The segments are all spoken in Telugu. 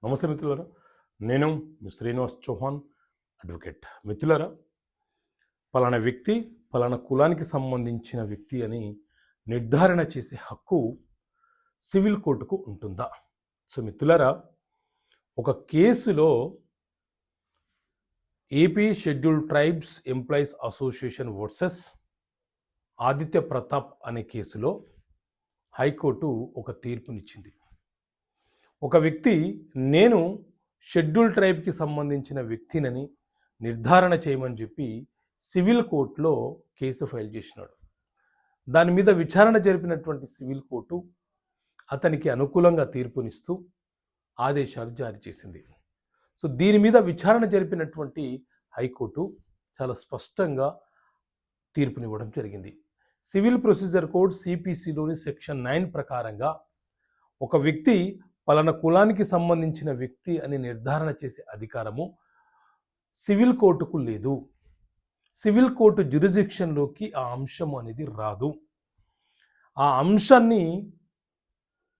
నమస్తే మిత్రులారా, నేను మీ శ్రీనివాస్ చౌహాన్ అడ్వకేట్. మిత్రులారా, పలానా వ్యక్తి పలానా కులానికి సంబంధించిన వ్యక్తి అని నిర్ధారణ చేసే హక్కు సివిల్ కోర్టుకు ఉంటుందా? సో మిత్రులారా, ఒక కేసులో AP scheduled tribes employees association versus Aditya Pratap అనే కేసులో హైకోర్టు ఒక తీర్పునిచ్చింది. ఒక వ్యక్తి నేను షెడ్యూల్ ట్రైబ్కి సంబంధించిన వ్యక్తినని నిర్ధారణ చేయమని చెప్పి సివిల్ కోర్టులో కేసు ఫైల్ చేసినాడు. దాని మీద విచారణ జరిపినటువంటి సివిల్ కోర్టు అతనికి అనుకూలంగా తీర్పునిస్తూ ఆదేశాలు జారీ చేసింది. సో దీని మీద విచారణ జరిపినటువంటి హైకోర్టు చాలా స్పష్టంగా తీర్పునివ్వడం జరిగింది. సివిల్ ప్రొసీజర్ కోడ్ సిపిసిలోని సెక్షన్ 9 ప్రకారంగా ఒక వ్యక్తి పలానా కులానికి సంబంధించిన వ్యక్తి అని నిర్ధారణ చేసే అధికారము సివిల్ కోర్టుకు లేదు. సివిల్ కోర్టు జ్యూరిడిక్షన్లోకి ఆ అంశం అనేది రాదు. ఆ అంశాన్ని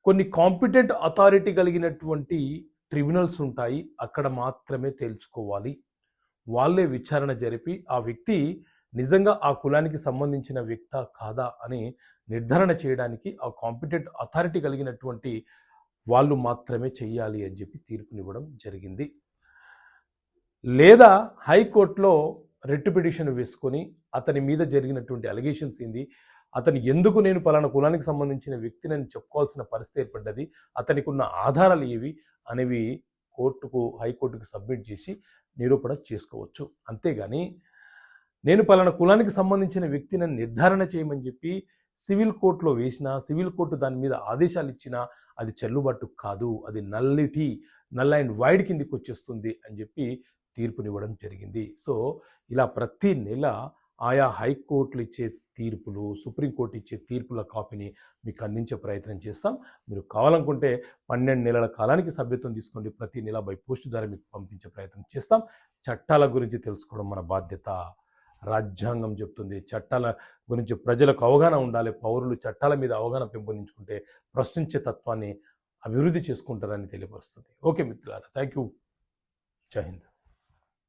కొన్ని కాంపిటెంట్ అథారిటీ కలిగినటువంటి ట్రిబ్యునల్స్ ఉంటాయి, అక్కడ మాత్రమే తేల్చుకోవాలి. వాళ్ళే విచారణ జరిపి ఆ వ్యక్తి నిజంగా ఆ కులానికి సంబంధించిన వ్యక్తా కాదా అని నిర్ధారణ చేయడానికి ఆ కాంపిటెంట్ అథారిటీ కలిగినటువంటి వాళ్ళు మాత్రమే చెయ్యాలి అని చెప్పి తీర్పునివ్వడం జరిగింది. లేదా హైకోర్టులో రిట్ పిటిషన్ వేసుకొని అతని మీద జరిగినటువంటి అలిగేషన్స్ ఏంది, అతను ఎందుకు నేను పలానా కులానికి సంబంధించిన వ్యక్తిని చెప్పుకోవాల్సిన పరిస్థితి ఏర్పడ్డది, అతనికి ఉన్న ఆధారాలు ఏవి అనేవి హైకోర్టుకు సబ్మిట్ చేసి నిరూపణ చేసుకోవచ్చు. అంతేగాని నేను పలానా కులానికి సంబంధించిన వ్యక్తిని నిర్ధారణ చేయమని చెప్పి సివిల్ కోర్టులో వేసినా, సివిల్ కోర్టు దాని మీద ఆదేశాలు ఇచ్చినా అది చెల్లుబాటు కాదు, అది నల్ అండ్ వైడ్ కిందికి వచ్చేస్తుంది అని చెప్పి తీర్పునివ్వడం జరిగింది. సో ఇలా ప్రతి నెల ఆయా హైకోర్టులు ఇచ్చే తీర్పులు, సుప్రీంకోర్టు ఇచ్చే తీర్పుల కాపీని మీకు అందించే ప్రయత్నం చేస్తాం. మీరు కావాలనుకుంటే 12 నెలల కాలానికి సభ్యత్వం తీసుకోండి. ప్రతి నెల బై పోస్ట్ ద్వారా మీకు పంపించే ప్రయత్నం చేస్తాం. చట్టాల గురించి తెలుసుకోవడం మన బాధ్యత. రాజ్యాంగం చెప్తుంది చట్టాల గురించి ప్రజలకు అవగాహన ఉండాలి. పౌరులు చట్టాల మీద అవగాహన పెంపొందించుకుంటే ప్రశ్నించే తత్వాన్ని అభివృద్ధి చేసుకుంటారని తెలియపరుస్తుంది. ఓకే మిత్రులారా, థ్యాంక్ యూ. జై హింద్.